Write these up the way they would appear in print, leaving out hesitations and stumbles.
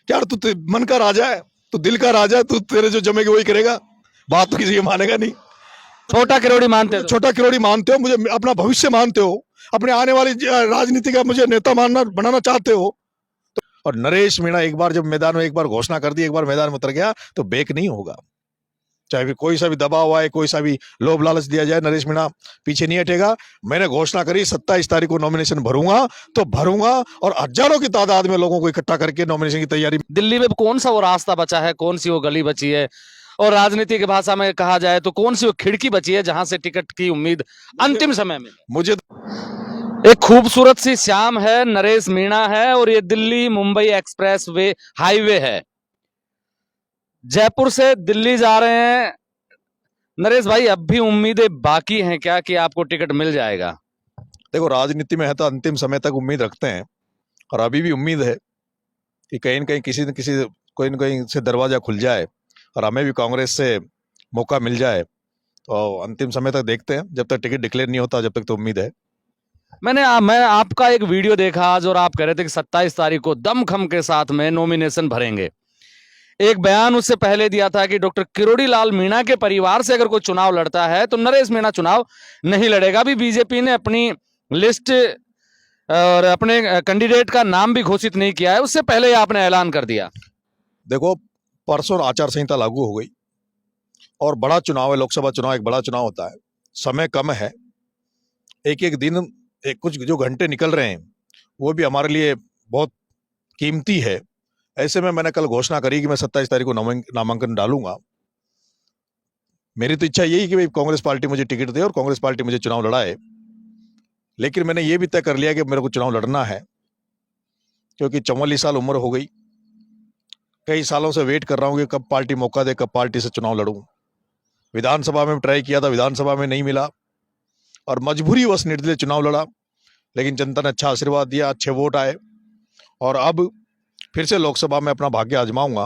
क्या तू मन का राजा है, तू दिल का राजा है, तू तेरे जो जमेगा वही करेगा, बात तो किसी की मानेगा नहीं। छोटा किरोड़ी मानते हो? छोटा किरोड़ी मानते हो, मुझे अपना भविष्य मानते हो, अपने आने वाली राजनीति का मुझे नेता बनाना चाहते हो। और नरेश मीणा एक बार जब मैदान में एक बार घोषणा कर दी, एक बार मैदान में उतर गया तो बैक नहीं होगा। चाहे फिर कोई सा भी दबाव आए, कोई सा भी लोभ लालच दिया जाए, नरेश मीणा पीछे नहीं हटेगा। मैंने घोषणा करी 27 तारीख को नॉमिनेशन भरूंगा तो भरूंगा, और हजारों की तादाद में लोगों को इकट्ठा करके नॉमिनेशन की तैयारी। दिल्ली में कौन सा वो रास्ता बचा है, कौन सी वो गली बची है, और राजनीति की भाषा में कहा जाए तो कौन सी वो खिड़की बची है जहां से टिकट की उम्मीद अंतिम समय में? मुझे एक खूबसूरत सी शाम है, नरेश मीणा है, और ये Delhi Mumbai express way highway है। जयपुर से दिल्ली जा रहे हैं नरेश भाई। अब भी उम्मीदें बाकी हैं क्या कि आपको टिकट मिल जाएगा? देखो, राजनीति में है तो अंतिम समय तक उम्मीद रखते हैं, और अभी भी उम्मीद है कि कहीं न कहीं किसी न किसी कोई न कहीं से दरवाजा खुल जाए और हमें भी कांग्रेस से मौका मिल जाए। तो अंतिम समय तक देखते हैं, जब तक टिकट डिक्लेयर नहीं होता जब तक तो उम्मीद है। मैं आपका एक वीडियो देखा आज, और आप कह रहे थे कि 27 तारीख को दमखम के साथ में नॉमिनेशन भरेंगे। एक बयान उससे पहले दिया था कि डॉक्टर किरोड़ी लाल मीणा के परिवार से अगर कोई चुनाव लड़ता है तो नरेश मीणा चुनाव नहीं लड़ेगा। अभी बीजेपी ने अपनी लिस्ट और अपने कैंडिडेट का नाम भी घोषित नहीं किया है, उससे पहले ही आपने ऐलान कर दिया। देखो, परसों आचार संहिता लागू हो गई और बड़ा चुनाव है, लोकसभा चुनाव एक बड़ा चुनाव होता है, समय कम है, एक एक दिन कुछ जो घंटे निकल रहे हैं वो भी हमारे लिए बहुत कीमती है। ऐसे में मैंने कल घोषणा करी कि मैं 27 तारीख को नामांकन डालूंगा। मेरी तो इच्छा यही कि भाई कांग्रेस पार्टी मुझे टिकट दे और कांग्रेस पार्टी मुझे चुनाव लड़ाए, लेकिन मैंने ये भी तय कर लिया कि मेरे को चुनाव लड़ना है, क्योंकि 44 साल उम्र हो गई। कई सालों से वेट कर रहा हूँ कि कब पार्टी मौका दे, कब पार्टी से चुनाव लड़ूं। विधानसभा में ट्राई किया था, विधानसभा में नहीं मिला और मजबूरीवश निर्दलीय चुनाव लड़ा, लेकिन जनता ने अच्छा आशीर्वाद दिया, अच्छे वोट आए, और अब फिर से लोकसभा में अपना भाग्य आजमाऊंगा।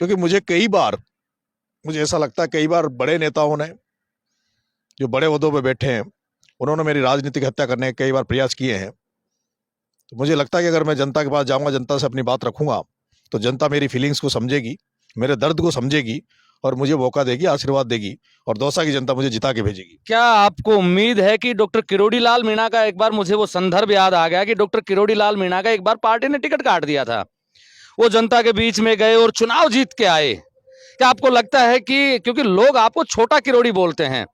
क्योंकि मुझे ऐसा लगता है कई बार बड़े नेताओं ने जो बड़े ओहदों पे बैठे हैं उन्होंने मेरी राजनीतिक हत्या करने के कई बार प्रयास किए हैं। तो मुझे लगता है कि अगर मैं जनता के पास जाऊंगा, जनता से अपनी बात रखूंगा, तो जनता मेरी फीलिंग्स को समझेगी, मेरे दर्द को समझेगी और मुझे मौका देगी, आशीर्वाद देगी, और दौसा की जनता मुझे जिता के भेजेगी। क्या आपको उम्मीद है कि डॉक्टर किरोड़ी लाल मीणा का, एक बार मुझे वो संदर्भ याद आ गया कि डॉक्टर किरोड़ी लाल मीणा का एक बार पार्टी ने टिकट काट दिया था, वो जनता के बीच में गए और चुनाव जीत के आए। क्या आपको लगता है कि क्योंकि लोग आपको छोटा किरोड़ी बोलते हैं,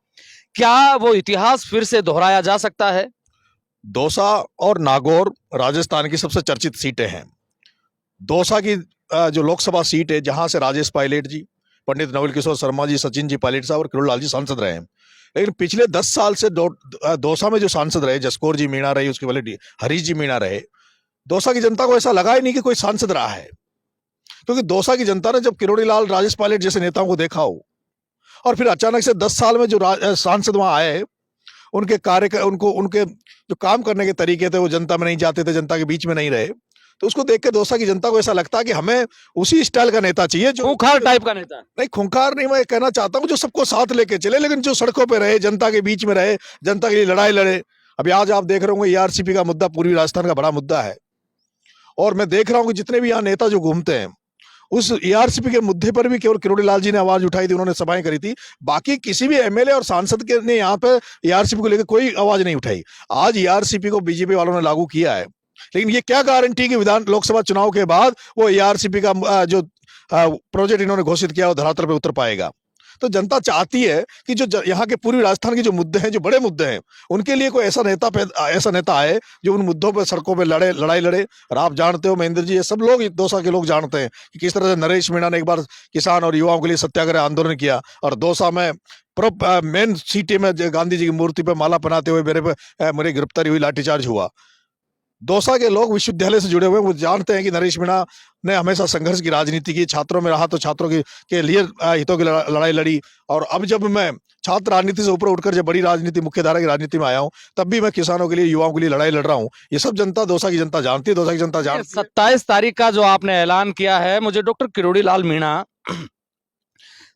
क्या वो इतिहास फिर से दोहराया जा सकता है? दौसा और नागौर राजस्थान की सबसे चर्चित सीटें हैं। दौसा की जो लोकसभा सीट है, जहां से राजेश पायलट जी, पंडित नवल किशोर शर्मा जी, सचिन जी पायलट साहब और किरोड़ी लाल जी सांसद रहे हैं, लेकिन पिछले 10 साल से दौसा में जो सांसद रहे, जसकौर जी मीणा रही, उसके पहले हरीश जी मीणा रहे, दौसा की जनता को ऐसा लगा ही नहीं कि कोई सांसद रहा है। क्योंकि दौसा की जनता ने जब किरोड़ी लाल, राजेश पायलट जैसे नेताओं को देखा हो, और फिर अचानक से 10 साल में जो सांसद वहां आए, उनके जो काम करने के तरीके थे वो जनता में नहीं जाते थे, जनता के बीच में नहीं रहे, तो उसको देख के दौसा की जनता को ऐसा लगता है कि हमें उसी स्टाइल का नेता चाहिए, जो खूंखार टाइप का नेता। नहीं, खूंखार नहीं, मैं कहना चाहता हूं जो सबको साथ लेके चले, लेकिन जो सड़कों पे रहे, जनता के बीच में रहे, जनता के लिए लड़ाई लड़े। अभी आज आप देख रहे होंगे ईआरसीपी का मुद्दा पूर्वी राजस्थान का बड़ा मुद्दा है, और मैं देख रहा हूं कि जितने भी यहाँ नेता जो घूमते हैं, उस ईआरसीपी के मुद्दे पर भी केवल किरोड़ी लाल जी ने आवाज उठाई थी, उन्होंने सभाएं करी थी। बाकी किसी भी एमएलए और सांसद के ने यहाँ पे ईआरसीपी को लेकर कोई आवाज नहीं उठाई। आज ईआरसीपी को बीजेपी वालों ने लागू किया है, लेकिन ये क्या गारंटी कि लोकसभा चुनाव के बाद वो ईआरसीपी का जो प्रोजेक्ट इन्होंने घोषित किया वो धरातल पे उतर पाएगा। तो जनता चाहती है कि जो यहाँ के पूर्वी राजस्थान के जो मुद्दे हैं, जो बड़े मुद्दे हैं, उनके लिए कोई ऐसा नेता आए जो उन मुद्दों पर सड़कों पे लड़ाई लड़े। और आप जानते हो महेंद्र जी, ये सब लोग, दौसा के लोग जानते हैं कि किस तरह से नरेश मीणा ने एक बार किसान और युवाओं के लिए सत्याग्रह आंदोलन किया, और दौसा में मेन सिटी में गांधी जी की मूर्ति पर माला पहनाते हुए मेरी गिरफ्तारी हुई, लाठीचार्ज हुआ। दौसा के लोग विश्वविद्यालय से जुड़े हुए, वो जानते हैं कि नरेश मीणा ने हमेशा संघर्ष की राजनीति की, छात्रों में रहा तो छात्रों के लिए हितों की लड़ाई लड़ी, और अब जब मैं छात्र राजनीति से ऊपर उठकर जब बड़ी राजनीति, मुख्यधारा की राजनीति में आया हूं, तब भी मैं किसानों के लिए, युवाओं के लिए लड़ाई लड़ रहा हूं। ये सब जनता, दौसा की जनता जानती है, दौसा की जनता जानती है। 27 तारीख का जो आपने ऐलान किया है, मुझे डॉक्टर किरोड़ी लाल मीणा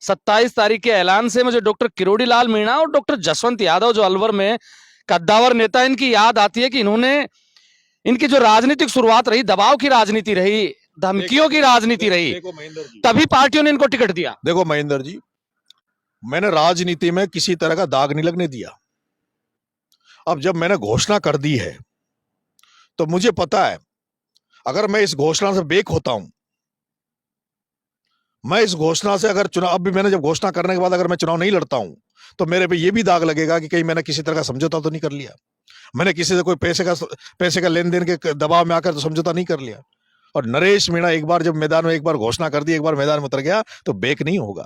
27 तारीख के ऐलान से मुझे डॉक्टर किरोड़ी लाल मीणा और डॉक्टर जसवंत यादव, जो अलवर में कद्दावर नेता, इनकी याद आती है कि इन्होंने, इनकी जो राजनीतिक शुरुआत रही, दबाव की राजनीति रही, धमकियों की राजनीति रही, देखो महेंद्र जी, तभी पार्टियों ने इनको टिकट दिया। देखो महेंद्र जी, मैंने राजनीति में किसी तरह का दाग नहीं लगने दिया। अब जब मैंने घोषणा कर दी है तो मुझे पता है अगर मैं इस घोषणा से बेक होता हूं, मैं इस घोषणा से अगर चुनाव, अब भी मैंने जब घोषणा करने के बाद अगर मैं चुनाव नहीं लड़ता हूं तो मेरे पे ये भी दाग लगेगा कि कहीं मैंने किसी तरह का समझौता तो नहीं कर लिया, मैंने किसी से कोई पैसे का लेन देन के दबाव में आकर तो समझौता नहीं कर लिया। और नरेश मीणा एक बार जब मैदान में, एक बार घोषणा कर दी, एक बार मैदान में उतर गया तो बेक नहीं होगा।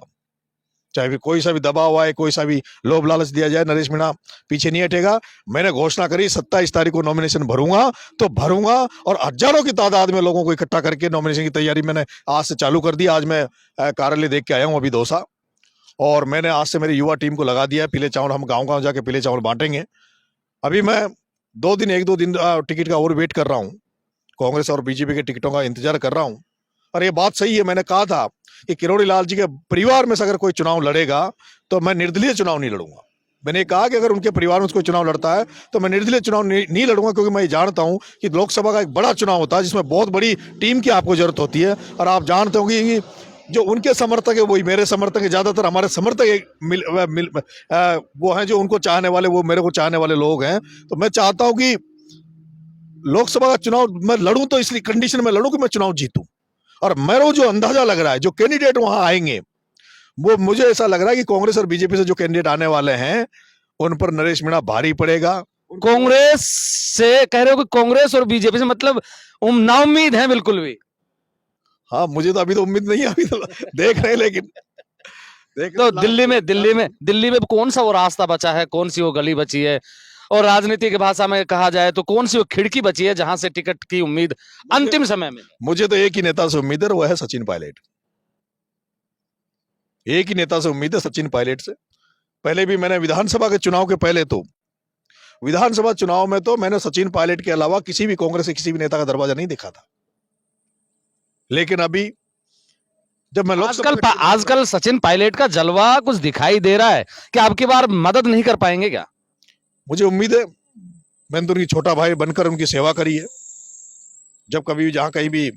चाहे भी कोई सा भी दबाव आए, कोई सा भी लोभ लालच दिया जाए, नरेश मीणा पीछे नहीं हटेगा। मैंने घोषणा करी 27 तारीख को नॉमिनेशन भरूंगा तो भरूंगा, और हजारों की तादाद में लोगों को इकट्ठा करके नॉमिनेशन की तैयारी मैंने आज से चालू कर दी। आज मैं कार्यालय देख के आया हूं अभी दौसा, और मैंने आज से मेरी युवा टीम को लगा दिया। पीले चावल हम गाँव जाके पीले चावल बांटेंगे। अभी मैं एक दो दिन टिकट का और वेट कर रहा हूँ, कांग्रेस और बीजेपी के टिकटों का इंतजार कर रहा हूँ। और ये बात सही है, मैंने कहा था कि किरोड़ी लाल जी के परिवार में से अगर कोई चुनाव लड़ेगा तो मैं निर्दलीय चुनाव नहीं लड़ूंगा। मैंने कहा कि अगर उनके परिवार में कोई चुनाव लड़ता है तो मैं निर्दलीय चुनाव नहीं लड़ूंगा, क्योंकि मैं ये जानता हूं कि लोकसभा का एक बड़ा चुनाव होता है जिसमें बहुत बड़ी टीम की आपको जरूरत होती है। और आप जानते होंगे कि जो उनके समर्थक है वही मेरे समर्थक है, ज्यादातर हमारे समर्थक वो हैं जो उनको चाहने वाले, वो मेरे को चाहने वाले लोग हैं। तो मैं चाहता हूं कि लोकसभा का चुनाव मैं लड़ूं तो इसलिए कंडीशन में लड़ूं कि मैं चुनाव जीतूं। और मेरा जो अंदाजा लग रहा है, जो कैंडिडेट वहां आएंगे, वो मुझे ऐसा लग रहा है कि कांग्रेस और बीजेपी से जो कैंडिडेट आने वाले हैं उन पर नरेश मीणा भारी पड़ेगा। कांग्रेस से कह रहे हो कि कांग्रेस और बीजेपी से मतलब नाउम्मीद है बिल्कुल भी? हाँ, मुझे तो अभी तो उम्मीद नहीं है, अभी तो देख रहे हैं, लेकिन तो दिल्ली में कौन सा वो रास्ता बचा है, कौन सी वो गली बची है, और राजनीति की भाषा में कहा जाए तो कौन सी वो खिड़की बची है जहां से टिकट की उम्मीद अंतिम समय में? मुझे तो एक ही नेता से उम्मीद है, वो है सचिन पायलट। एक ही नेता से उम्मीद है, सचिन पायलट से। पहले भी मैंने विधानसभा के चुनाव के पहले तो विधानसभा चुनाव में तो मैंने सचिन पायलट के अलावा किसी भी कांग्रेस के किसी भी नेता का दरवाजा नहीं देखा था। लेकिन अभी जब मैं आजकल सचिन पायलट का जलवा कुछ दिखाई दे रहा है कि आपकी बार मदद नहीं कर पाएंगे क्या? मुझे उम्मीद है, मैंने तो उनकी छोटा भाई बनकर उनकी सेवा करी है। जब कभी जहां कहीं भी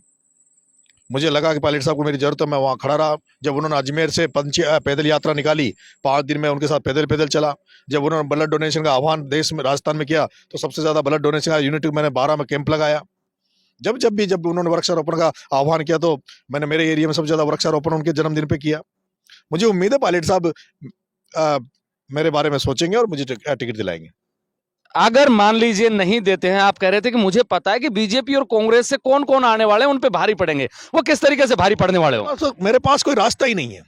मुझे लगा कि पायलट साहब को मेरी जरूरत है, मैं वहां खड़ा रहा। जब उन्होंने अजमेर से पैदल यात्रा निकाली, 5 दिन में उनके साथ पैदल चला। जब उन्होंने ब्लड डोनेशन का आह्वान देश में, राजस्थान में किया, तो सबसे ज्यादा ब्लड डोनेशन का यूनिट मैंने 12 में कैंप लगाया। जब उन्होंने वृक्षारोपण का आह्वान किया तो मैंने मेरे एरिया में सबसे ज्यादा वृक्षारोपण उनके जन्मदिन पे किया। मुझे उम्मीद है पायलट साहब मेरे बारे में सोचेंगे और मुझे टिकट दिलाएंगे। अगर मान लीजिए नहीं देते हैं, आप कह रहे थे कि मुझे पता है कि बीजेपी और कांग्रेस से कौन कौन आने वाले हैं, उन पे भारी पड़ेंगे, वो किस तरीके से भारी पड़ने वाले हो? तो मेरे पास कोई रास्ता ही नहीं है।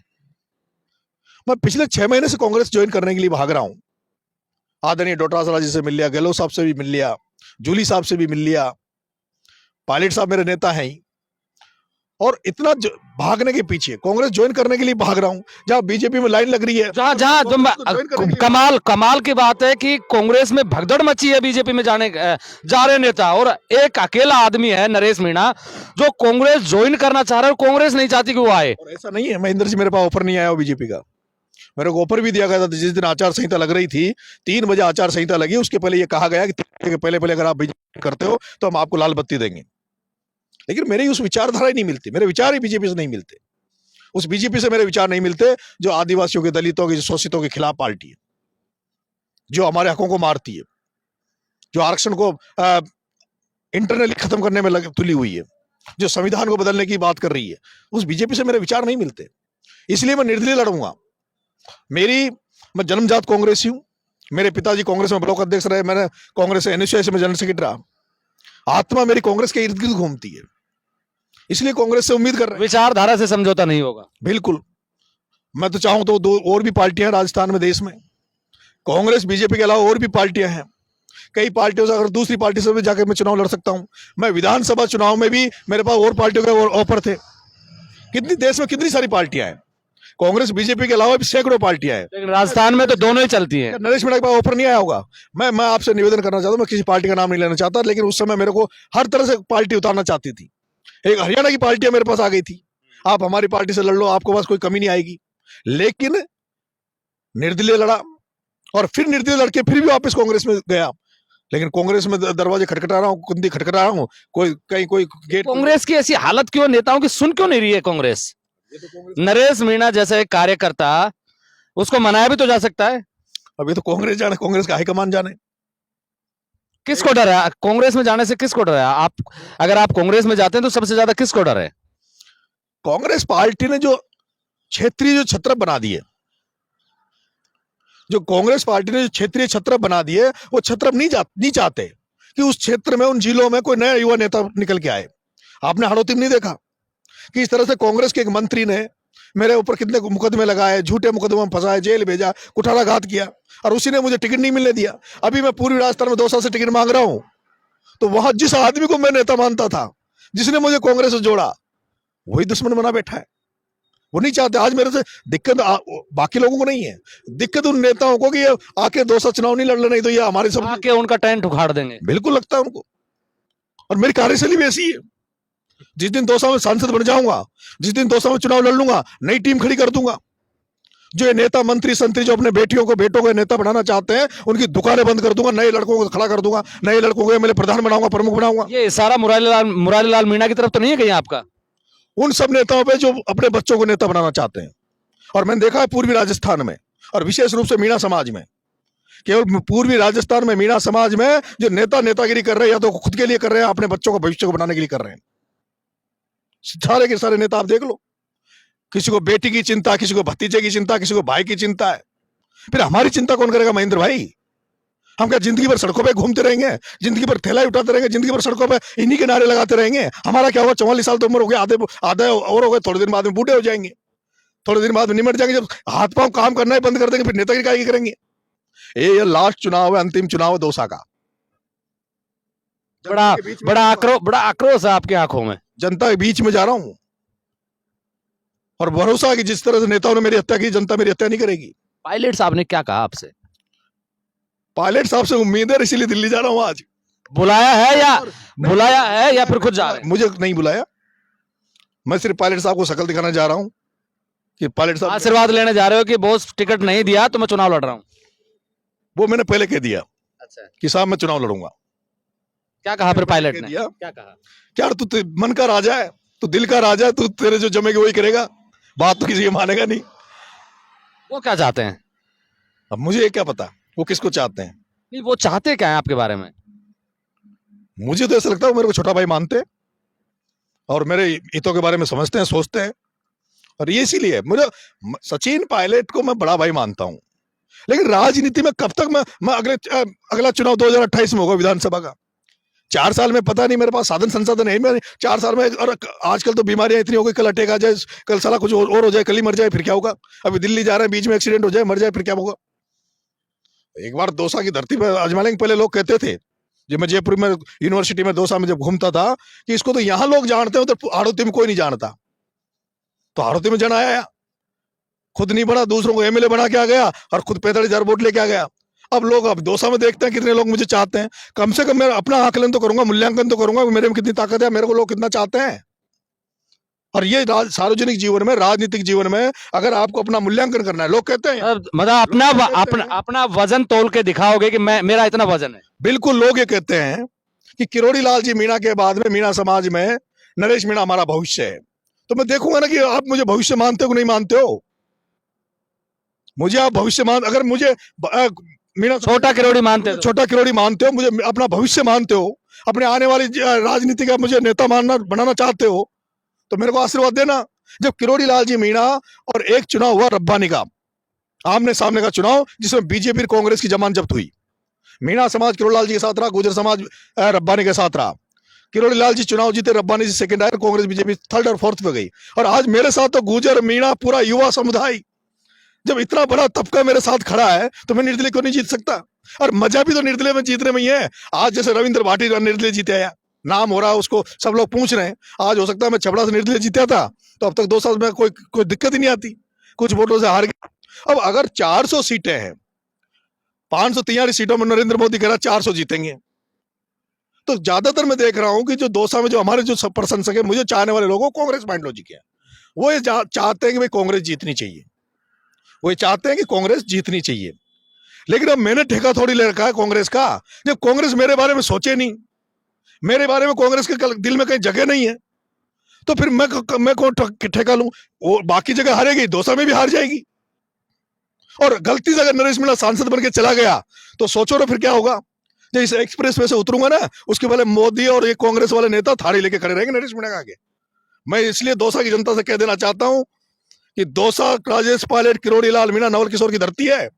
मैं पिछले 6 महीने से कांग्रेस ज्वाइन करने के लिए भाग रहा हूं। आदरणीय डोटासरा जी से मिल लिया, गहलोत साहब से भी मिल लिया, जूली साहब से भी मिल लिया, पायलट साहब मेरे नेता हैं ही। और इतना भागने के पीछे कांग्रेस ज्वाइन करने के लिए भाग रहा हूं, जहां बीजेपी में लाइन लग रही है। जहां कमाल की बात है कि कांग्रेस में भगदड़ मची है बीजेपी में जा रहे नेता, और एक अकेला आदमी है नरेश मीणा जो कांग्रेस ज्वाइन करना चाह रहा है, कांग्रेस नहीं चाहती कि वो आए। और ऐसा नहीं है महेंद्र जी, मेरे पास ऑफर नहीं आया बीजेपी का। मेरे को ऑफर भी दिया गया था जिस दिन आचार संहिता लग रही थी, 3 बजे आचार संहिता लगी, उसके पहले ये कहा गया कि 3 बजे के पहले अगर आप बीजेपी करते हो तो हम आपको लाल बत्ती देंगे। लेकिन मेरी उस विचारधारा ही नहीं मिलती, मेरे विचार ही बीजेपी से नहीं मिलते। उस बीजेपी से मेरे विचार नहीं मिलते जो आदिवासियों के, दलितों के, शोषितों के खिलाफ पार्टी है, जो हमारे हकों को मारती है, जो आरक्षण को इंटरनली खत्म करने में तुली हुई है, जो संविधान को बदलने की बात कर रही है। उस बीजेपी से मेरे विचार नहीं मिलते, इसलिए मैं निर्दलीय लड़ूंगा। मैं जन्मजात कांग्रेसी हूं। मेरे पिताजी कांग्रेस में ब्लॉक अध्यक्ष रहे, मैंने कांग्रेस से एनएसयूआई में जनरल सेक्रेटरी रहा। आत्मा मेरी कांग्रेस के इर्द गिर्द घूमती है, इसलिए कांग्रेस से उम्मीद कर रहे हैं। विचारधारा से समझौता नहीं होगा? बिल्कुल। मैं तो चाहूं तो 2 और भी पार्टियां राजस्थान में, देश में, कांग्रेस बीजेपी के अलावा और भी पार्टियां हैं। कई पार्टियों से, अगर दूसरी पार्टी से भी जाकर मैं चुनाव लड़ सकता हूं। मैं विधानसभा चुनाव में भी मेरे पास और पार्टियों के ऑफर थे। देश में कितनी सारी पार्टियां हैं, कांग्रेस बीजेपी के अलावा भी सैकड़ों पार्टियां हैं। लेकिन राजस्थान में तो दोनों ही चलती हैं। नरेश मीणा के पास ऑफर नहीं आया होगा? मैं आपसे निवेदन करना चाहता हूं, मैं किसी पार्टी का नाम नहीं लेना चाहता, लेकिन उस समय मेरे को हर तरह से पार्टी उतारना चाहती थी। एक हरियाणा की पार्टी मेरे पास आ गई थी, आप हमारी पार्टी से लड़ लो, आपके पास कोई कमी नहीं आएगी। लेकिन निर्दलीय लड़ा, और फिर निर्दलीय लड़के फिर भी वापस कांग्रेस में गया। लेकिन कांग्रेस में दरवाजे खटखटा रहा हूँ, कुंडी खटखटा रहा हूँ, कोई कहीं कोई गेट। कांग्रेस की ऐसी हालत क्यों, नेताओं की सुन क्यों नहीं रही है कांग्रेस? नरेश मीणा जैसे एक कार्यकर्ता, उसको मनाया भी तो जा सकता है। अभी तो कांग्रेस जाने, कांग्रेस का हाईकमान जाने। किसको डर है कांग्रेस में जाने से? किसको डर है? आप अगर आप कांग्रेस में जाते हैं तो सबसे ज्यादा किसको डर है? कांग्रेस पार्टी ने जो क्षेत्रीय जो छत्र बना दिए, जो कांग्रेस पार्टी ने जो क्षेत्रीय छत्र बना दिए, वो छत्र नहीं चाहते कि उस क्षेत्र में, उन जिलों में कोई नया युवा नेता निकल के आए। आपने हाड़ौती में नहीं देखा कि इस तरह से कांग्रेस के एक मंत्री ने मेरे ऊपर कितने मुकदमे लगाए, झूठे मुकदमे में फंसाए, जेल भेजा, कुठाराघात किया, और उसी ने मुझे टिकट नहीं मिलने दिया। अभी मैं पूर्वी राजस्थान में 2 साल से टिकट मांग रहा हूं, तो वहां जिस आदमी को मैं नेता मानता था, जिसने मुझे कांग्रेस से जोड़ा, वही दुश्मन बना बैठा है। वो नहीं चाहते। आज मेरे से दिक्कत बाकी लोगों को नहीं है, दिक्कत उन नेताओं को कि ये आके 2 साल चुनाव नहीं लड़ रहे, नहीं तो ये हमारे सब आके उनका टेंट उखाड़ देंगे। बिल्कुल लगता है उनको। और मेरी कार्यशैली भी ऐसी है, जिस दिन 2 साल में सांसद बन जाऊंगा, जिस दिन 2 साल में चुनाव लड़ लूंगा, नई टीम खड़ी कर दूंगा। जो ये नेता मंत्री संतरी जो अपने बेटियों को बेटों को नेता बनाना चाहते हैं, उनकी दुकानें बंद कर दूंगा, नए लड़कों को खड़ा कर दूंगा, नए लड़कों को एमएलए प्रधान बनाऊंगा, प्रमुख बनाऊंगा। ये इशारा मुरारी लाल मीणा की तरफ तो नहीं है कहीं आपका? उन सब नेताओं पे जो अपने बच्चों को नेता बनाना चाहते हैं। और मैंने देखा है पूर्वी राजस्थान में, और विशेष रूप से मीणा समाज में, केवल पूर्वी राजस्थान में मीणा समाज में जो नेतागिरी कर रहे हैं, या तो खुद के लिए कर रहे हैं, अपने बच्चों को भविष्य को बनाने के लिए कर रहे हैं। सारे के सारे नेता आप देख लो, किसी को बेटी की चिंता, किसी को भतीजे की चिंता, किसी को भाई की चिंता है। फिर हमारी चिंता कौन करेगा महेंद्र भाई? हम क्या जिंदगी भर सड़कों पे घूमते रहेंगे, जिंदगी भर थैला उठाते रहेंगे, जिंदगी भर सड़कों पे इन्हीं के नारे लगाते रहेंगे? हमारा क्या हुआ? 44 साल तो उम्र हो गई, आधे और हो गए, थोड़े दिन बाद में बूढ़े हो जाएंगे, थोड़े दिन बाद में निमट जाएंगे। जब हाथ पांव काम करना ही बंद कर देंगे, फिर नेतागिरी काय की करेंगे? ये लास्ट चुनाव है, अंतिम चुनाव है दोसा का। बड़ा आक्रोश है आपकी आंखों में। जनता के बीच में जा रहा हूं, और भरोसा है कि जिस तरह से नेताओं ने मेरी हत्या की, जनता मेरी हत्या नहीं करेगी। पायलट साहब ने क्या कहा आपसे? पायलट साहब से उम्मीद है, इसीलिए दिल्ली जा रहा हूं आज। बुलाया है या फिर खुद जा रहे हैं? मुझे नहीं बुलाया, मैं सिर्फ पायलट साहब को शक्ल दिखाने जा रहा हूं कि पायलट साहब आशीर्वाद लेने जा रहे हो कि बॉस टिकट नहीं दिया तो मैं चुनाव लड़ रहा हूं। वो मैंने पहले कह दिया अच्छा, कि साहब मैं चुनाव लड़ूंगा। क्या कहा फिर पायलट ने? क्या कहा? क्या तू मन का राजा है, तू दिल का राजा है, तू तेरे जो जमेगी वही करेगा, बात तो किसी की मानेगा नहीं। वो क्या चाहते हैं? अब मुझे क्या पता वो किसको चाहते हैं। नहीं, वो चाहते क्या है आपके बारे में? मुझे तो ऐसा लगता है वो मेरे को छोटा भाई मानते हैं, और मेरे हितों के बारे में समझते हैं, सोचते हैं। और ये इसीलिए मुझे, सचिन पायलट को मैं बड़ा भाई मानता हूं, लेकिन राजनीति में कब तक मैं अगला चुनाव 2028 में होगा विधानसभा का। 4 साल में पता नहीं, मेरे पास साधन संसाधन है मैं 4 साल में। और आजकल तो बीमारियां इतनी हो गई, कल अटैक आ जाए, कल साला कुछ और हो जाए, कल ही मर जाए, फिर क्या होगा? अभी दिल्ली जा रहे हैं, बीच में एक्सीडेंट हो जाए, मर जाए, फिर क्या होगा? एक बार दौसा की धरती पर आजमा लेंगे। पहले लोग कहते थे, जब मैं जयपुर में यूनिवर्सिटी में दौसा में जब घूमता था, कि इसको तो यहाँ लोग जानते हैं, तो हाड़ौती में कोई नहीं जानता। तो हाड़ौती में जन आया, खुद नहीं बना, दूसरों को एमएलए बना के आ गया, और खुद 45,000 वोट लेके आ गया। अब लोग अब दौसा में देखते हैं कितने लोग मुझे चाहते हैं। कम से कम मैं अपना आकलन तो करूंगा, मूल्यांकन तो करूंगा, मेरे में कितनी ताकत है, मेरे को लोग कितना चाहते हैं। और ये सार्वजनिक जीवन में, राजनीतिक जीवन में अगर आपको अपना मूल्यांकन करना है, लोग कहते हैं मतलब अपना वजन तोल के दिखाओगे कि मेरा इतना वजन है। बिल्कुल, लोग ये कहते हैं कि किरोड़ी लाल जी मीणा के बाद में मीणा समाज में नरेश मीणा हमारा भविष्य है। तो मैं देखूंगा ना कि आप मुझे भविष्य मानते हो कि नहीं मानते हो। मुझे आप भविष्य अगर मुझे मीणा छोटा किरोड़ी मानते हो, छोटा किरोड़ी मानते हो, मुझे अपना भविष्य मानते हो, अपने आने वाली राजनीति का मुझे नेता बनाना चाहते हो, तो मेरे को आशीर्वाद देना। जब किरोड़ी लाल जी मीणा और एक चुनाव हुआ रब्बानी का, आमने सामने का चुनाव, जिसमें बीजेपी कांग्रेस की जमान जब्त हुई। मीणा समाज किरोड़ी लाल जी के साथ रहा, गुर्जर समाज रब्बानी के साथ रहा। किरोड़ी लाल जी चुनाव जीते, रब्बानी जी सेकंड आए, कांग्रेस बीजेपी थर्ड और फोर्थ पे गई। और आज मेरे साथ तो गुर्जर, मीणा, पूरा युवा समुदाय, जब इतना बड़ा तबका मेरे साथ खड़ा है, तो मैं निर्दलीय क्यों नहीं जीत सकता? और मजा भी तो निर्दलीय में जीतने में ही है। आज जैसे रविंद्र भाटी निर्दलीय जीते आया, नाम हो रहा है उसको, सब लोग पूछ रहे हैं। आज हो सकता है मैं छबड़ा से निर्दलीय जीता था, तो अब तक 2 साल में कोई दिक्कत ही नहीं आती, कुछ वोटों से हार गया। अब अगर 400 सीटें हैं, 543 सीटों में नरेंद्र मोदी कह रहा 400 जीतेंगे, तो ज्यादातर मैं देख रहा हूं कि जो दौसा में जो हमारे जो प्रशंसक है, मुझे चाहने वाले लोगों, कांग्रेस माइंडोलॉजी के हैं, वो ये चाहते हैं कि भाई कांग्रेस जीतनी चाहिए, वो ये चाहते हैं कि कांग्रेस जीतनी चाहिए। लेकिन अब मैंने ठेका थोड़ी ले रखा है कांग्रेस का, जब कांग्रेस मेरे बारे में सोचे नहीं, मेरे बारे में कांग्रेस के दिल में कहीं जगह नहीं है, तो फिर मैं कौन ठेका लूं? वो बाकी जगह हारेगी, दौसा में भी हार जाएगी। और गलती से अगर नरेश मीणा सांसद बन के चला गया तो सोचो ना फिर क्या होगा। जब इस एक्सप्रेस वे से उतरूंगा ना, उसके पहले मोदी और ये कांग्रेस वाले नेता थाड़ी लेके खड़े रहेंगे नरेश मीणा के आगे। मैं इसलिए दौसा की जनता से कह देना चाहता हूं कि दौसा राजेश पायलट, किरोड़ी लाल मीणा, नवल किशोर की धरती है।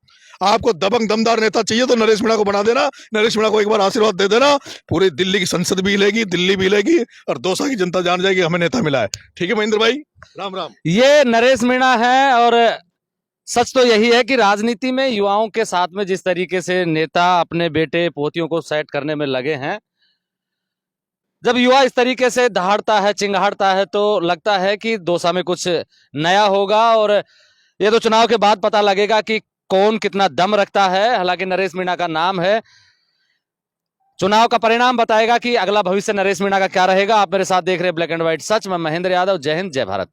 आपको दबंग दमदार नेता चाहिए तो नरेश मीणा को बना देना, नरेश मीणा को एक बार आशीर्वाद दे देना, पूरी दिल्ली की संसद भी हिलेगी, दिल्ली भी हिलेगी, और दौसा की जनता जान जाएगी हमें नेता मिला है। ठीक है महेंद्र भाई, राम राम। ये नरेश मीणा है। और सच तो यही है कि राजनीति में युवाओं के साथ में जिस तरीके से नेता अपने बेटे पोतियों को सेट करने में लगे हैं, जब युवा इस तरीके से दहाड़ता है, चिंगाड़ता है, तो लगता है कि दौसा में कुछ नया होगा। और ये तो चुनाव के बाद पता लगेगा कि कौन कितना दम रखता है। हालांकि नरेश मीणा का नाम है, चुनाव का परिणाम बताएगा कि अगला भविष्य नरेश मीणा का क्या रहेगा। आप मेरे साथ देख रहे हैं ब्लैक एंड व्हाइट सच। मैं महेंद्र यादव, जय हिंद, जय भारत।